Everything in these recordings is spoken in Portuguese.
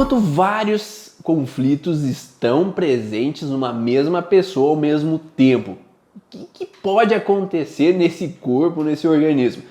Enquanto vários conflitos estão presentes numa mesma pessoa ao mesmo tempo, o que pode acontecer nesse corpo, nesse organismo?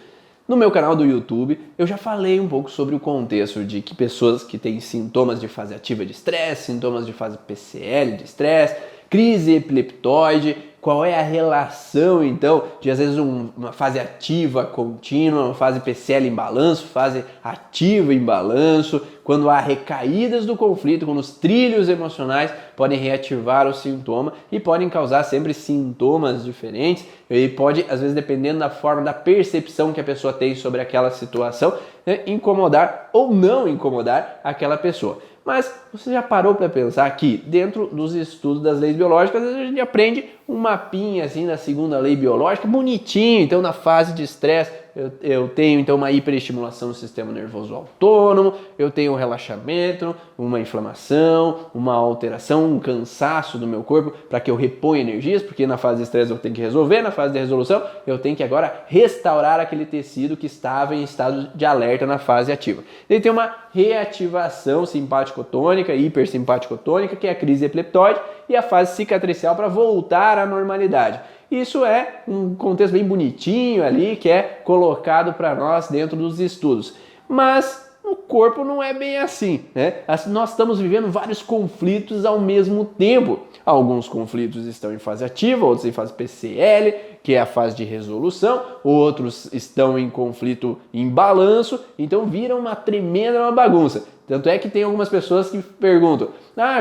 No meu canal do YouTube, eu já falei um pouco sobre o contexto de que pessoas que têm sintomas de fase ativa de estresse, sintomas de fase PCL de estresse, crise epileptoide, qual é a relação então de às vezes uma fase ativa contínua, uma fase PCL em balanço, fase ativa em balanço, quando há recaídas do conflito, quando os trilhos emocionais podem reativar o sintoma e podem causar sempre sintomas diferentes e pode, às vezes, dependendo da forma da percepção que a pessoa tem sobre aquela situação, né, incomodar ou não incomodar aquela pessoa. Mas você já parou para pensar que dentro dos estudos das leis biológicas a gente aprende um mapinha assim da segunda lei biológica bonitinho. Então na fase de estresse eu tenho então uma hiperestimulação do sistema nervoso autônomo, eu tenho um relaxamento, uma inflamação, uma alteração, um cansaço do meu corpo para que eu reponha energias, porque na fase de estresse eu tenho que resolver, na fase de resolução eu tenho que agora restaurar aquele tecido que estava em estado de alerta na fase ativa. Ele tem uma reativação simpático-tônica e hipersimpático-tônica, que é a crise epileptoide, e a fase cicatricial para voltar à normalidade. Isso é um contexto bem bonitinho ali que é colocado para nós dentro dos estudos. Mas no corpo não é bem assim, né? Nós estamos vivendo vários conflitos ao mesmo tempo. Alguns conflitos estão em fase ativa, outros em fase PCL, que é a fase de resolução, outros estão em conflito em balanço, então vira uma tremenda bagunça. Tanto é que tem algumas pessoas que perguntam: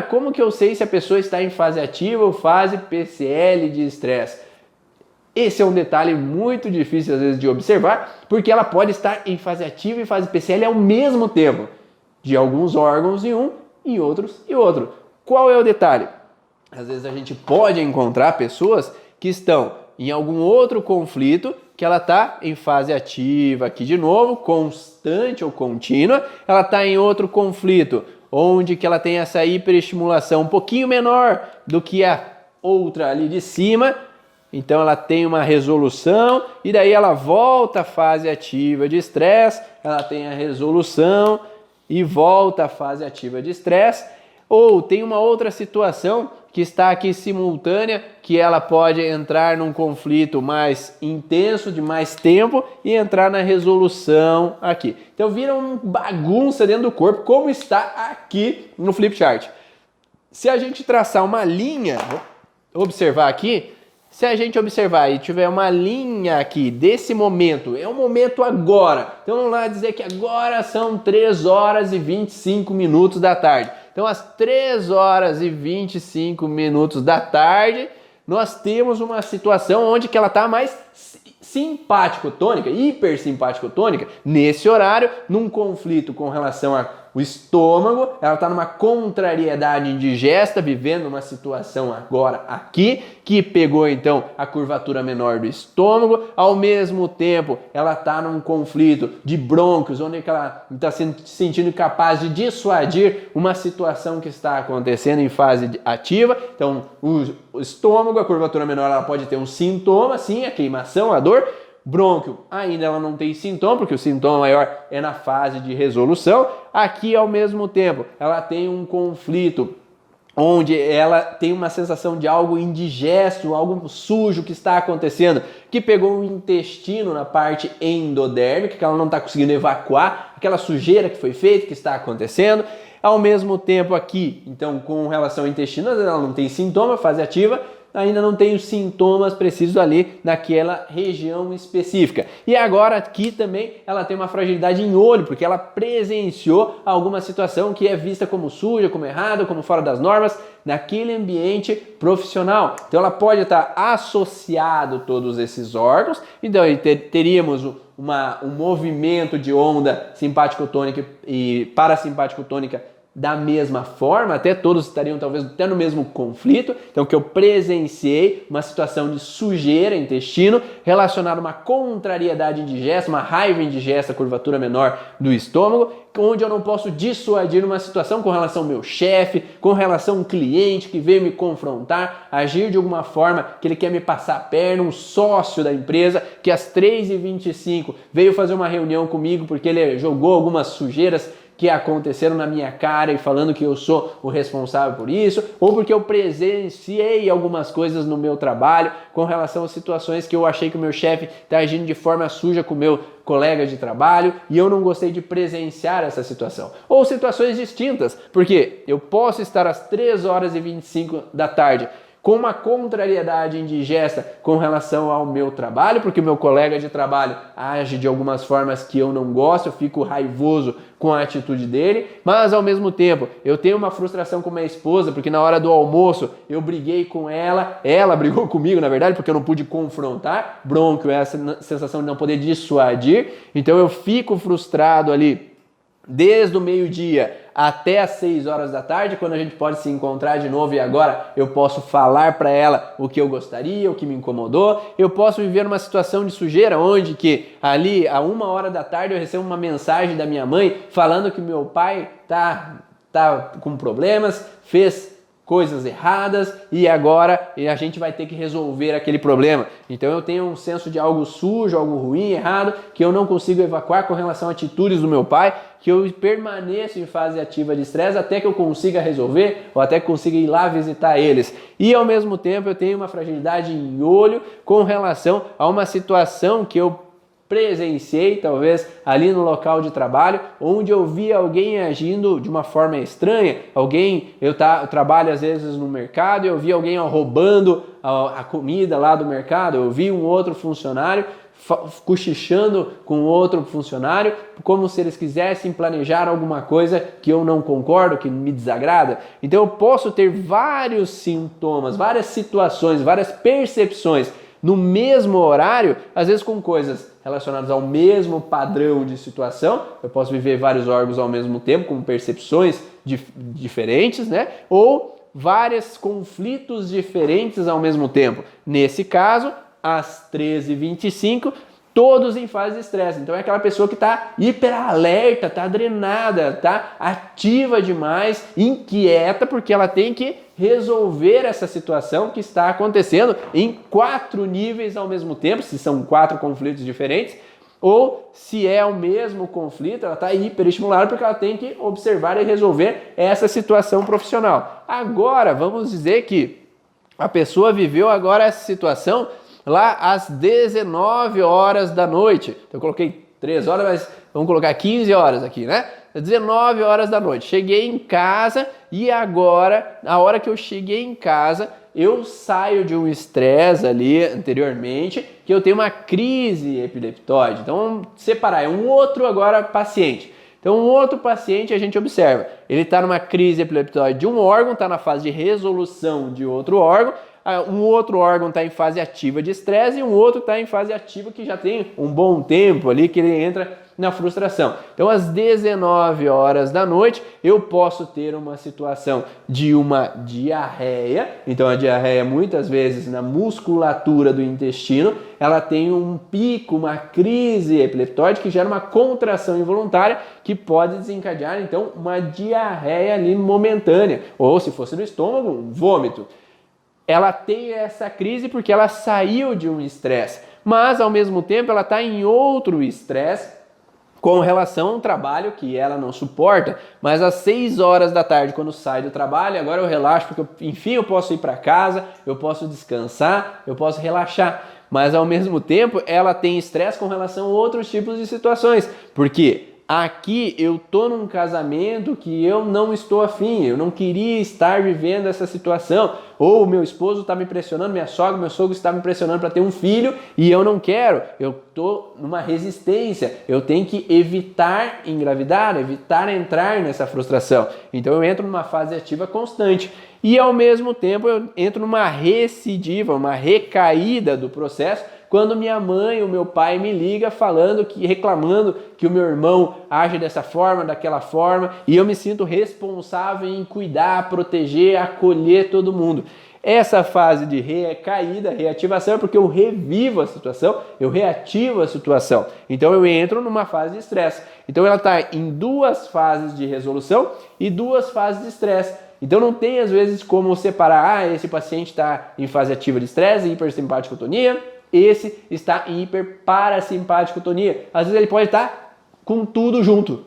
como que eu sei se a pessoa está em fase ativa ou fase PCL de estresse? Esse é um detalhe muito difícil às vezes de observar, porque ela pode estar em fase ativa e fase PCL ao mesmo tempo, de alguns órgãos em um e outros em outro. Qual é o detalhe? Às vezes a gente pode encontrar pessoas que estão em algum outro conflito, que ela está em fase ativa aqui de novo, constante ou contínua, ela está em outro conflito, onde que ela tem essa hiperestimulação um pouquinho menor do que a outra ali de cima. Então ela tem uma resolução e daí ela volta à fase ativa de estresse, ela tem a resolução e volta à fase ativa de estresse. Ou tem uma outra situação que está aqui simultânea, que ela pode entrar num conflito mais intenso, de mais tempo, e entrar na resolução aqui. Então vira uma bagunça dentro do corpo, como está aqui no flip chart. Se a gente traçar uma linha, observar aqui, se a gente observar e tiver uma linha aqui desse momento, é o momento agora. Então vamos lá dizer que agora são 3 horas e 25 minutos da tarde. Então às 3 horas e 25 minutos da tarde, nós temos uma situação onde que ela está mais simpático-tônica, hipersimpático-tônica, nesse horário, num conflito com relação ao estômago, ela está numa contrariedade indigesta, vivendo uma situação agora aqui, que pegou então a curvatura menor do estômago, ao mesmo tempo ela está num conflito de brônquios, onde ela está se sentindo capaz de dissuadir uma situação que está acontecendo em fase ativa. Então o estômago, a curvatura menor, ela pode ter um sintoma, sim, a queimação, a dor. Brônquio, ainda ela não tem sintoma, porque o sintoma maior é na fase de resolução. Aqui, ao mesmo tempo, ela tem um conflito onde ela tem uma sensação de algo indigesto, algo sujo que está acontecendo, que pegou o intestino na parte endodérmica, que ela não está conseguindo evacuar, aquela sujeira que foi feita, que está acontecendo. Ao mesmo tempo aqui, então, com relação ao intestino, ela não tem sintoma, fase ativa, ainda não tem os sintomas precisos ali naquela região específica. E agora aqui também ela tem uma fragilidade em olho, porque ela presenciou alguma situação que é vista como suja, como errada, como fora das normas, naquele ambiente profissional. Então ela pode estar associado a todos esses órgãos, então teríamos um movimento de onda simpático-tônica e parasimpático-tônica da mesma forma, até todos estariam talvez até no mesmo conflito. Então que eu presenciei uma situação de sujeira intestino relacionada a uma contrariedade indigesta, uma raiva indigesta, curvatura menor do estômago, onde eu não posso dissuadir uma situação com relação ao meu chefe, com relação a um cliente que veio me confrontar, agir de alguma forma que ele quer me passar a perna, um sócio da empresa que às 3h25 veio fazer uma reunião comigo porque ele jogou algumas sujeiras que aconteceram na minha cara e falando que eu sou o responsável por isso, ou porque eu presenciei algumas coisas no meu trabalho com relação a situações que eu achei que o meu chefe está agindo de forma suja com o meu colega de trabalho e eu não gostei de presenciar essa situação. Ou situações distintas, porque eu posso estar às 3h25 da tarde com uma contrariedade indigesta com relação ao meu trabalho, porque o meu colega de trabalho age de algumas formas que eu não gosto, eu fico raivoso com a atitude dele, mas ao mesmo tempo eu tenho uma frustração com minha esposa, porque na hora do almoço eu briguei com ela brigou comigo, na verdade, porque eu não pude confrontar, bronco, essa sensação de não poder dissuadir, então eu fico frustrado ali desde o meio-dia até às 6h da tarde, quando a gente pode se encontrar de novo e agora eu posso falar para ela o que eu gostaria, o que me incomodou. Eu posso viver numa situação de sujeira onde que ali a 1h da tarde eu recebo uma mensagem da minha mãe falando que meu pai tá com problemas, fez coisas erradas e agora a gente vai ter que resolver aquele problema. Então eu tenho um senso de algo sujo, algo ruim, errado, que eu não consigo evacuar com relação a atitudes do meu pai, que eu permaneço em fase ativa de estresse até que eu consiga resolver ou até que consiga ir lá visitar eles. E ao mesmo tempo eu tenho uma fragilidade em olho com relação a uma situação que eu presenciei, talvez, ali no local de trabalho, onde eu vi alguém agindo de uma forma estranha, eu trabalho às vezes no mercado e eu vi alguém roubando a comida lá do mercado, eu vi um outro funcionário cochichando com outro funcionário, como se eles quisessem planejar alguma coisa que eu não concordo, que me desagrada. Então eu posso ter vários sintomas, várias situações, várias percepções no mesmo horário, às vezes com coisas relacionadas ao mesmo padrão de situação. Eu posso viver vários órgãos ao mesmo tempo, com percepções diferentes, né? Ou vários conflitos diferentes ao mesmo tempo. Nesse caso, às 13h25, todos em fase de estresse. Então é aquela pessoa que está hiper alerta, está drenada, está ativa demais, inquieta, porque ela tem que resolver essa situação que está acontecendo em 4 níveis ao mesmo tempo, se são 4 conflitos diferentes, ou se é o mesmo conflito, ela está hiperestimulada porque ela tem que observar e resolver essa situação profissional. Agora, vamos dizer que a pessoa viveu agora essa situação lá às 19h da noite. Então, eu coloquei 3 horas, mas vamos colocar 15 horas aqui, né? 19h da noite. Cheguei em casa e agora, na hora que eu cheguei em casa, eu saio de um estresse ali anteriormente, que eu tenho uma crise epileptóide. Então, vamos separar. É um outro agora paciente. Então, um outro paciente a gente observa. Ele está numa crise epileptóide de um órgão, está na fase de resolução de outro órgão. Um outro órgão está em fase ativa de estresse e um outro está em fase ativa que já tem um bom tempo ali que ele entra na frustração. Então, às 19h da noite, eu posso ter uma situação de uma diarreia. Então, a diarreia, muitas vezes, na musculatura do intestino, ela tem um pico, uma crise epileptóide que gera uma contração involuntária que pode desencadear, então, uma diarreia ali momentânea. Ou, se fosse no estômago, um vômito. Ela tem essa crise porque ela saiu de um estresse, mas ao mesmo tempo ela está em outro estresse com relação a um trabalho que ela não suporta, mas às 6h da tarde, quando sai do trabalho, agora eu relaxo porque enfim eu posso ir para casa, eu posso descansar, eu posso relaxar, mas ao mesmo tempo ela tem estresse com relação a outros tipos de situações, porque aqui eu tô num casamento que eu não estou afim, eu não queria estar vivendo essa situação. Ou meu esposo está me pressionando, minha sogra, meu sogro está me pressionando para ter um filho e eu não quero. Eu tô numa resistência, eu tenho que evitar engravidar, evitar entrar nessa frustração. Então eu entro numa fase ativa constante. E ao mesmo tempo eu entro numa recidiva, uma recaída do processo, quando minha mãe ou meu pai me liga reclamando que o meu irmão age dessa forma, daquela forma, e eu me sinto responsável em cuidar, proteger, acolher todo mundo. Essa fase de recaída, reativação, é porque eu revivo a situação, eu reativo a situação. Então eu entro numa fase de estresse. Então ela está em 2 fases de resolução e 2 fases de estresse. Então não tem às vezes como separar, esse paciente está em fase ativa de estresse, hipersimpaticotonia, esse está em hiperparasimpaticotonia. Às vezes ele pode estar com tudo junto.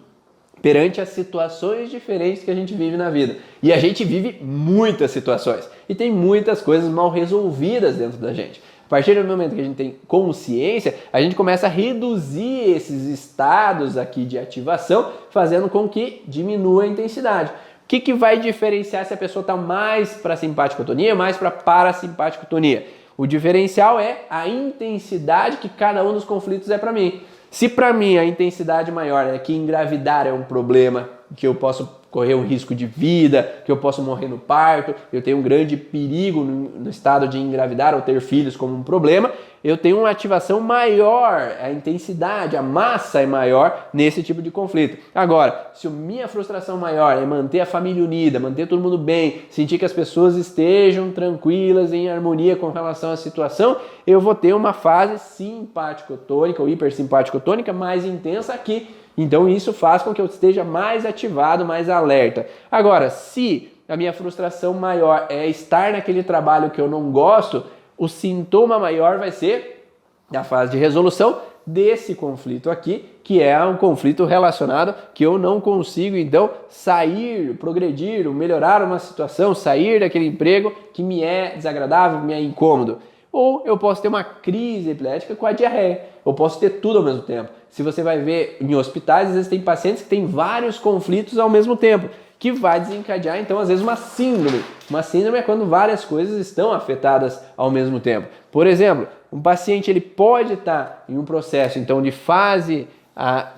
perante as situações diferentes que a gente vive na vida. E a gente vive muitas situações e tem muitas coisas mal resolvidas dentro da gente. A partir do momento que a gente tem consciência, a gente começa a reduzir esses estados aqui de ativação, fazendo com que diminua a intensidade. O que vai diferenciar se a pessoa está mais para simpaticotonia, mais para parasimpaticotonia? O diferencial é a intensidade que cada um dos conflitos é para mim. Se para mim a intensidade maior é que engravidar é um problema, que eu posso correr um risco de vida, que eu posso morrer no parto, eu tenho um grande perigo no estado de engravidar ou ter filhos como um problema, eu tenho uma ativação maior, a intensidade, a massa é maior nesse tipo de conflito. Agora, se a minha frustração maior é manter a família unida, manter todo mundo bem, sentir que as pessoas estejam tranquilas, em harmonia com relação à situação, eu vou ter uma fase simpaticotônica ou hipersimpaticotônica mais intensa aqui. Então isso faz com que eu esteja mais ativado, mais alerta. Agora, se a minha frustração maior é estar naquele trabalho que eu não gosto, o sintoma maior vai ser na fase de resolução desse conflito aqui, que é um conflito relacionado que eu não consigo, então, sair, progredir, melhorar uma situação, sair daquele emprego que me é desagradável, me é incômodo. Ou eu posso ter uma crise epilética com a diarreia. Eu posso ter tudo ao mesmo tempo. Se você vai ver em hospitais, às vezes tem pacientes que têm vários conflitos ao mesmo tempo, que vai desencadear, então, às vezes, uma síndrome. Uma síndrome é quando várias coisas estão afetadas ao mesmo tempo. Por exemplo, um paciente ele pode estar em um processo, então, de fase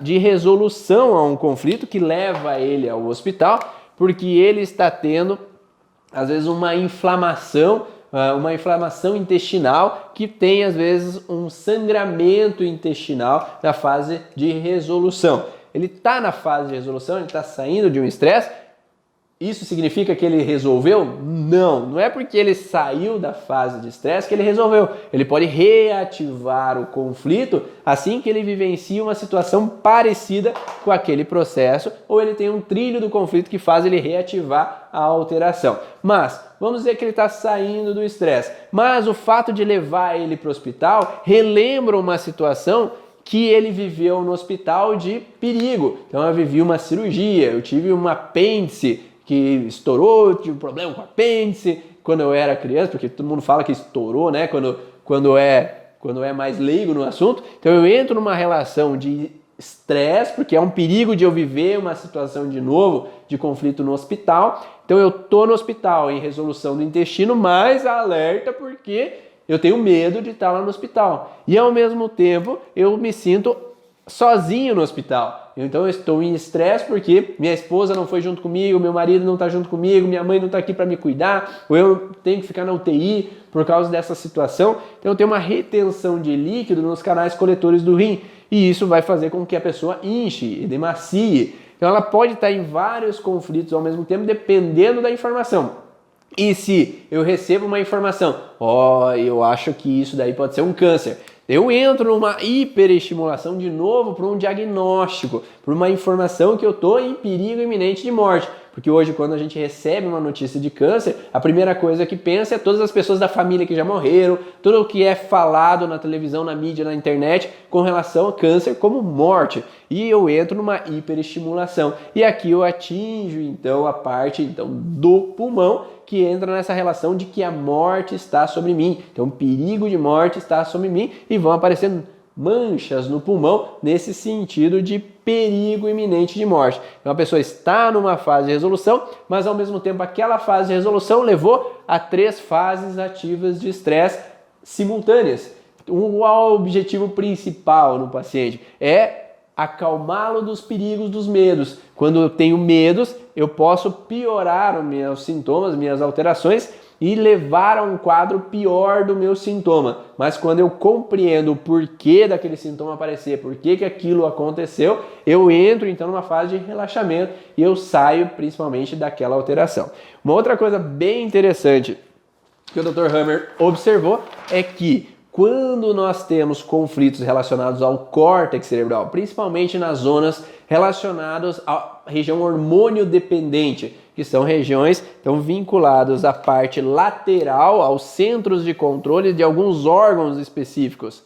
de resolução a um conflito que leva ele ao hospital, porque ele está tendo, às vezes, uma inflamação intestinal que tem, às vezes, um sangramento intestinal na fase de resolução. Ele está na fase de resolução, ele está saindo de um estresse. Isso significa que ele resolveu? Não é porque ele saiu da fase de estresse que ele resolveu. Ele pode reativar o conflito assim que ele vivencia uma situação parecida com aquele processo, ou ele tem um trilho do conflito que faz ele reativar a alteração. Mas vamos dizer que ele está saindo do estresse, mas o fato de levar ele para o hospital relembra uma situação que ele viveu no hospital de perigo. Então eu vivi uma cirurgia, eu tive um apêndice que estourou, tive um problema com o apêndice quando eu era criança, porque todo mundo fala que estourou, né? Quando é mais leigo no assunto. Então eu entro numa relação de estresse, porque é um perigo de eu viver uma situação de novo de conflito no hospital. Então eu tô no hospital em resolução do intestino, mais alerta porque eu tenho medo de estar lá no hospital. E ao mesmo tempo eu me sinto sozinho no hospital. Então eu estou em estresse porque minha esposa não foi junto comigo, meu marido não está junto comigo, minha mãe não está aqui para me cuidar, ou eu tenho que ficar na UTI por causa dessa situação. Então eu tenho uma retenção de líquido nos canais coletores do rim e isso vai fazer com que a pessoa inche e demacie. Então ela pode estar em vários conflitos ao mesmo tempo dependendo da informação. E se eu recebo uma informação, eu acho que isso daí pode ser um câncer, eu entro numa hiperestimulação de novo para um diagnóstico, para uma informação que eu estou em perigo iminente de morte. Porque hoje, quando a gente recebe uma notícia de câncer, a primeira coisa que pensa é todas as pessoas da família que já morreram, tudo o que é falado na televisão, na mídia, na internet com relação a câncer como morte. E eu entro numa hiperestimulação. E aqui eu atinjo, então, a parte do pulmão, que entra nessa relação de que a morte está sobre mim. Então, o perigo de morte está sobre mim e vão aparecendo manchas no pulmão nesse sentido de perigo iminente de morte. Então, a pessoa está numa fase de resolução, mas ao mesmo tempo aquela fase de resolução levou a 3 fases ativas de estresse simultâneas. O objetivo principal no paciente é acalmá-lo dos perigos, dos medos. Quando eu tenho medos, eu posso piorar os meus sintomas, minhas alterações e levar a um quadro pior do meu sintoma. Mas quando eu compreendo o porquê daquele sintoma aparecer, porquê que aquilo aconteceu, eu entro então numa fase de relaxamento e eu saio principalmente daquela alteração. Uma outra coisa bem interessante que o Dr. Hammer observou é que quando nós temos conflitos relacionados ao córtex cerebral, principalmente nas zonas relacionadas à região hormônio dependente, que são regiões vinculadas à parte lateral, aos centros de controle de alguns órgãos específicos.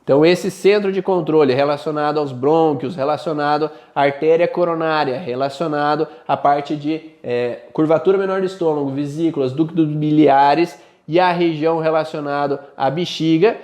Então esse centro de controle relacionado aos brônquios, relacionado à artéria coronária, relacionado à parte de curvatura menor do estômago, vesículas, ductos biliares e a região relacionada à bexiga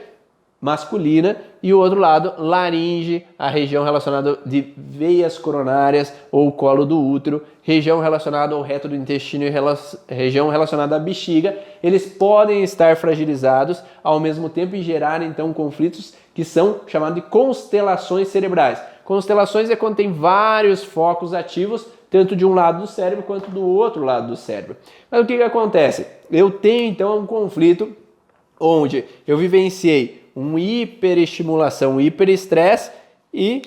masculina e o outro lado, laringe, a região relacionada de veias coronárias ou colo do útero, região relacionada ao reto do intestino e região relacionada à bexiga, eles podem estar fragilizados ao mesmo tempo e gerar então conflitos que são chamados de constelações cerebrais. Constelações é quando tem vários focos ativos, tanto de um lado do cérebro quanto do outro lado do cérebro. Mas o que acontece? Eu tenho então um conflito onde eu vivenciei uma hiperestimulação, um hiperestresse e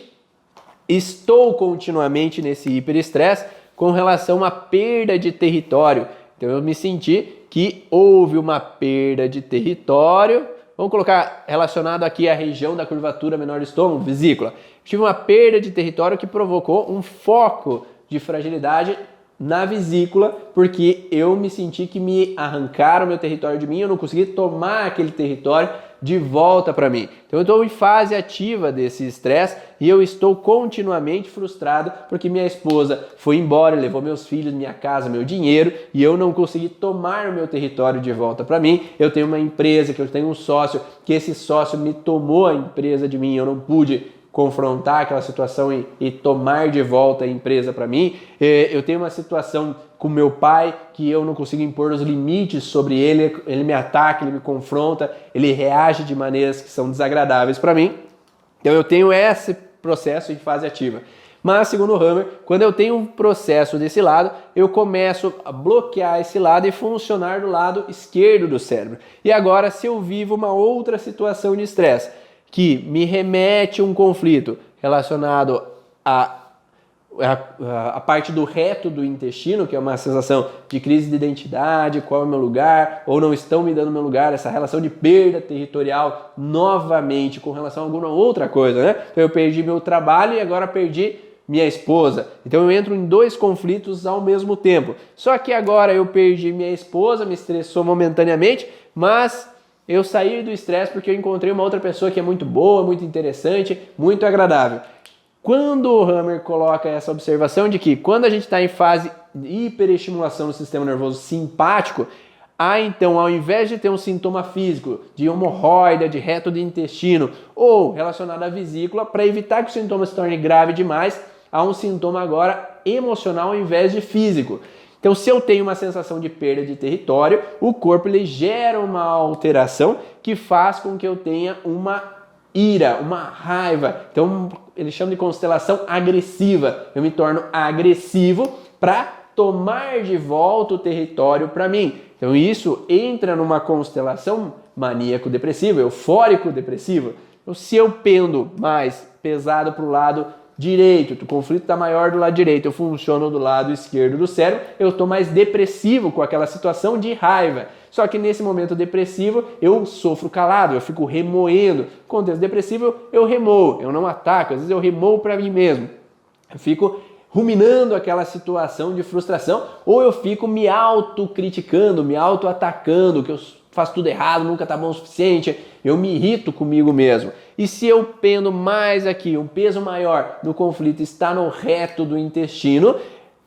estou continuamente nesse hiperestresse com relação à perda de território. Então eu me senti que houve uma perda de território, vamos colocar relacionado aqui à região da curvatura menor do estômago, vesícula. Tive uma perda de território que provocou um foco de fragilidade na vesícula, porque eu me senti que me arrancaram meu território de mim, eu não consegui tomar aquele território de volta para mim. Então eu estou em fase ativa desse estresse e eu estou continuamente frustrado porque minha esposa foi embora, levou meus filhos, minha casa, meu dinheiro e eu não consegui tomar o meu território de volta para mim. Eu tenho uma empresa, que eu tenho um sócio, que esse sócio me tomou a empresa de mim, eu não pude confrontar aquela situação e tomar de volta a empresa para mim. Eu tenho uma situação com meu pai que eu não consigo impor os limites sobre ele, ele me ataca, ele me confronta, ele reage de maneiras que são desagradáveis para mim. Então eu tenho esse processo em fase ativa. Mas, segundo o Hammer, quando eu tenho um processo desse lado, eu começo a bloquear esse lado e funcionar do lado esquerdo do cérebro. E agora, se eu vivo uma outra situação de estresse, que me remete a um conflito relacionado a parte do reto do intestino, que é uma sensação de crise de identidade, qual é o meu lugar, ou não estão me dando meu lugar, essa relação de perda territorial novamente com relação a alguma outra coisa, né? Então eu perdi meu trabalho e agora perdi minha esposa. Então eu entro em dois conflitos ao mesmo tempo. Só que agora eu perdi minha esposa, me estressou momentaneamente, mas eu saí do estresse porque eu encontrei uma outra pessoa que é muito boa, muito interessante, muito agradável. Quando o Hammer coloca essa observação de que quando a gente está em fase de hiperestimulação do sistema nervoso simpático, então, ao invés de ter um sintoma físico de hemorroida, de reto de intestino ou relacionado à vesícula, para evitar que o sintoma se torne grave demais, há um sintoma agora emocional ao invés de físico. Então, se eu tenho uma sensação de perda de território, o corpo ele gera uma alteração que faz com que eu tenha uma ira, uma raiva. Então, ele chama de constelação agressiva. Eu me torno agressivo para tomar de volta o território para mim. Então, isso entra numa constelação maníaco-depressiva, eufórico-depressiva. Então, se eu pendo mais pesado para o lado direito, o conflito está maior do lado direito, eu funciono do lado esquerdo do cérebro, eu estou mais depressivo com aquela situação de raiva. Só que nesse momento depressivo eu sofro calado, eu fico remoendo. Contexto depressivo eu remoo, eu não ataco, às vezes eu remoo para mim mesmo. Eu fico ruminando aquela situação de frustração ou eu fico me autocriticando, me autoatacando, que eu faço tudo errado, nunca tá bom o suficiente, eu me irrito comigo mesmo. E se eu pendo mais aqui, um peso maior no conflito está no reto do intestino,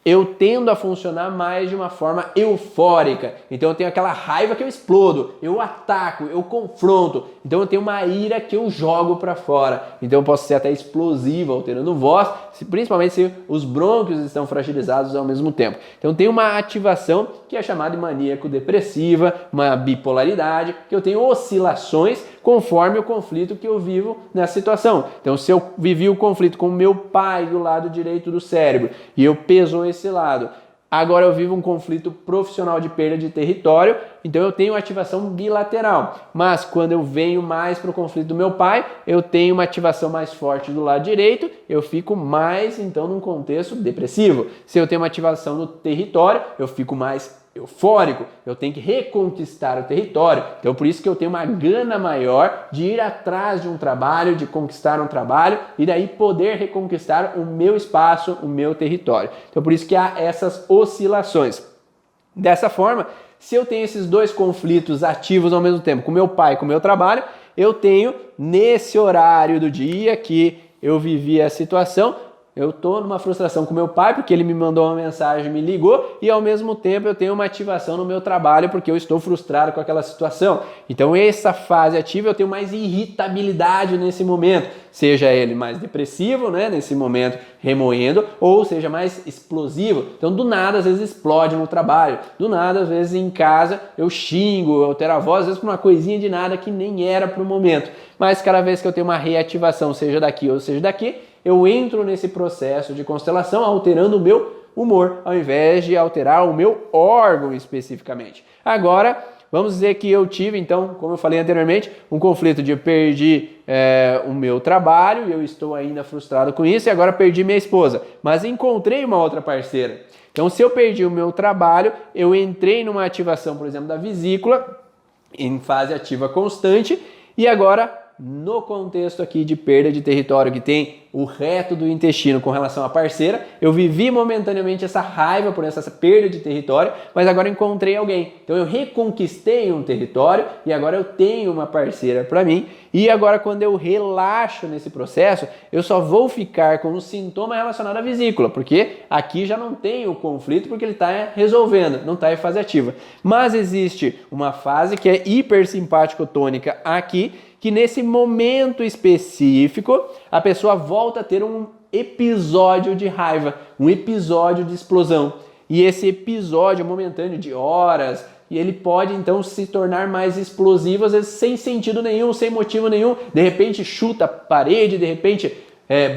eu tendo a funcionar mais de uma forma eufórica. Então eu tenho aquela raiva que eu explodo, eu ataco, eu confronto. Então eu tenho uma ira que eu jogo para fora. Então eu posso ser até explosivo, alterando voz, principalmente se os brônquios estão fragilizados ao mesmo tempo. Então tem uma ativação que é chamada de maníaco-depressiva, uma bipolaridade, que eu tenho oscilações conforme o conflito que eu vivo nessa situação. Então se eu vivi o conflito com o meu pai do lado direito do cérebro e eu peso esse lado, agora eu vivo um conflito profissional de perda de território, então eu tenho ativação bilateral. Mas quando eu venho mais para o conflito do meu pai, eu tenho uma ativação mais forte do lado direito, eu fico mais então num contexto depressivo. Se eu tenho uma ativação no território, eu fico mais eufórico, eu tenho que reconquistar o território. Então por isso que eu tenho uma gana maior de ir atrás de um trabalho, de conquistar um trabalho e daí poder reconquistar o meu espaço, o meu território. Então por isso que há essas oscilações. Dessa forma, se eu tenho esses dois conflitos ativos ao mesmo tempo, com meu pai e com o meu trabalho, eu tenho nesse horário do dia que eu vivi a situação, eu tô numa frustração com meu pai porque ele me mandou uma mensagem, me ligou e ao mesmo tempo eu tenho uma ativação no meu trabalho porque eu estou frustrado com aquela situação. Então essa fase ativa eu tenho mais irritabilidade nesse momento, seja ele mais depressivo, né, nesse momento remoendo, ou seja mais explosivo. Então do nada às vezes explode no trabalho, do nada às vezes em casa eu xingo, eu altero a voz, às vezes por uma coisinha de nada que nem era pro momento. Mas cada vez que eu tenho uma reativação, seja daqui ou seja daqui, eu entro nesse processo de constelação alterando o meu humor, ao invés de alterar o meu órgão especificamente. Agora, vamos dizer que eu tive, então, como eu falei anteriormente, um conflito de eu perdi o meu trabalho e eu estou ainda frustrado com isso e agora perdi minha esposa, mas encontrei uma outra parceira. Então, se eu perdi o meu trabalho, eu entrei numa ativação, por exemplo, da vesícula, em fase ativa constante, e agora no contexto aqui de perda de território que tem o reto do intestino com relação à parceira, eu vivi momentaneamente essa raiva por essa perda de território, mas agora encontrei alguém. Então eu reconquistei um território e agora eu tenho uma parceira para mim. E agora quando eu relaxo nesse processo, eu só vou ficar com um sintoma relacionado à vesícula, porque aqui já não tem o conflito porque ele está resolvendo, não está em fase ativa. Mas existe uma fase que é hipersimpático-tônica aqui, que nesse momento específico a pessoa volta a ter um episódio de raiva, um episódio de explosão. E esse episódio momentâneo de horas, e ele pode então se tornar mais explosivo, às vezes sem sentido nenhum, sem motivo nenhum, de repente chuta a parede, de repente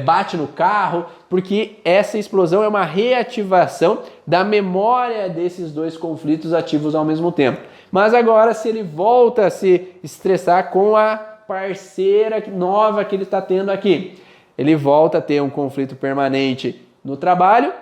bate no carro, porque essa explosão é uma reativação da memória desses dois conflitos ativos ao mesmo tempo. Mas agora, se ele volta a se estressar com a parceira nova que ele está tendo aqui, ele volta a ter um conflito permanente no trabalho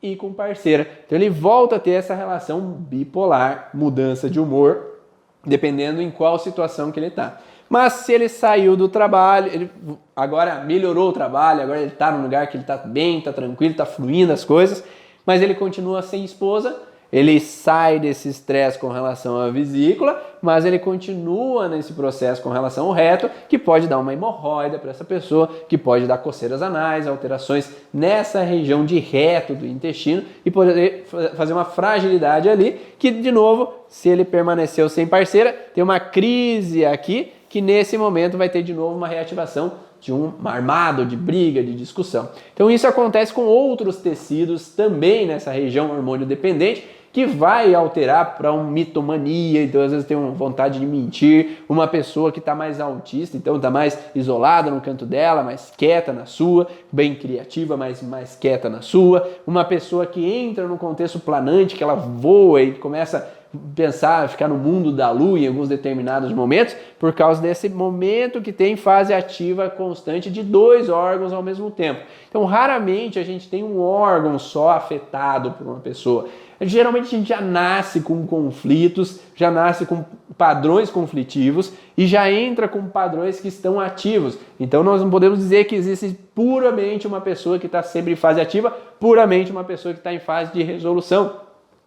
e com parceira. Então ele volta a ter essa relação bipolar, mudança de humor, dependendo em qual situação que ele está. Mas se ele saiu do trabalho, ele agora melhorou o trabalho, agora ele está num lugar que ele está bem, está tranquilo, está fluindo as coisas, mas ele continua sem esposa, ele sai desse estresse com relação à vesícula, mas ele continua nesse processo com relação ao reto, que pode dar uma hemorroida para essa pessoa, que pode dar coceiras anais, alterações nessa região de reto do intestino e poder fazer uma fragilidade ali, que de novo, se ele permaneceu sem parceira, tem uma crise aqui, que nesse momento vai ter de novo uma reativação de um armado, de briga, de discussão. Então isso acontece com outros tecidos também nessa região hormônio dependente, que vai alterar para uma mitomania, então às vezes tem uma vontade de mentir, uma pessoa que está mais autista, então está mais isolada no canto dela, mais quieta na sua, bem criativa, mas mais quieta na sua, uma pessoa que entra no contexto planante, que ela voa e começa a pensar, ficar no mundo da lua em alguns determinados momentos, por causa desse momento que tem fase ativa constante de dois órgãos ao mesmo tempo. Então raramente a gente tem um órgão só afetado por uma pessoa. Geralmente a gente já nasce com conflitos, já nasce com padrões conflitivos e já entra com padrões que estão ativos. Então nós não podemos dizer que existe puramente uma pessoa que está sempre em fase ativa, puramente uma pessoa que está em fase de resolução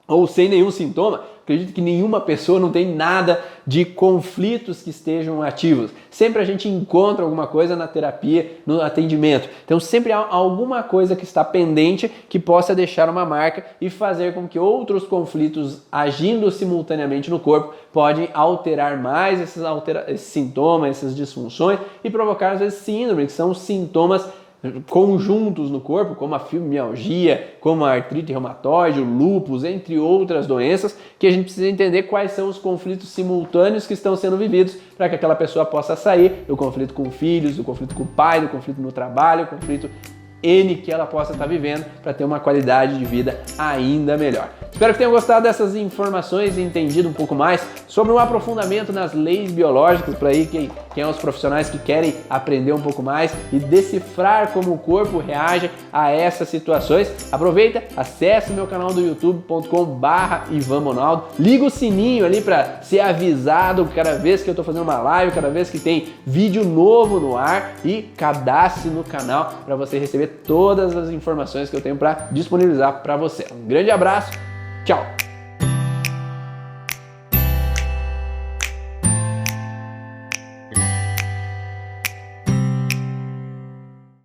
ou sem nenhum sintoma. Acredito que nenhuma pessoa não tem nada de conflitos que estejam ativos. Sempre a gente encontra alguma coisa na terapia, no atendimento. Então sempre há alguma coisa que está pendente que possa deixar uma marca e fazer com que outros conflitos agindo simultaneamente no corpo podem alterar mais esses sintomas, essas disfunções e provocar às vezes síndromes, que são sintomas conjuntos no corpo, como a fibromialgia, como a artrite reumatoide, o lúpus, entre outras doenças, que a gente precisa entender quais são os conflitos simultâneos que estão sendo vividos para que aquela pessoa possa sair do conflito com filhos, do conflito com o pai, do conflito no trabalho, do conflito N que ela possa estar vivendo para ter uma qualidade de vida ainda melhor. Espero que tenham gostado dessas informações e entendido um pouco mais sobre um aprofundamento nas leis biológicas para aí quem é os profissionais que querem aprender um pouco mais e decifrar como o corpo reage a essas situações. Aproveita, acesse o meu canal do youtube.com/IvanMonaldo, liga o sininho ali para ser avisado cada vez que eu estou fazendo uma live, cada vez que tem vídeo novo no ar e cadastre no canal para você receber todas as informações que eu tenho para disponibilizar para você. Um grande abraço, tchau!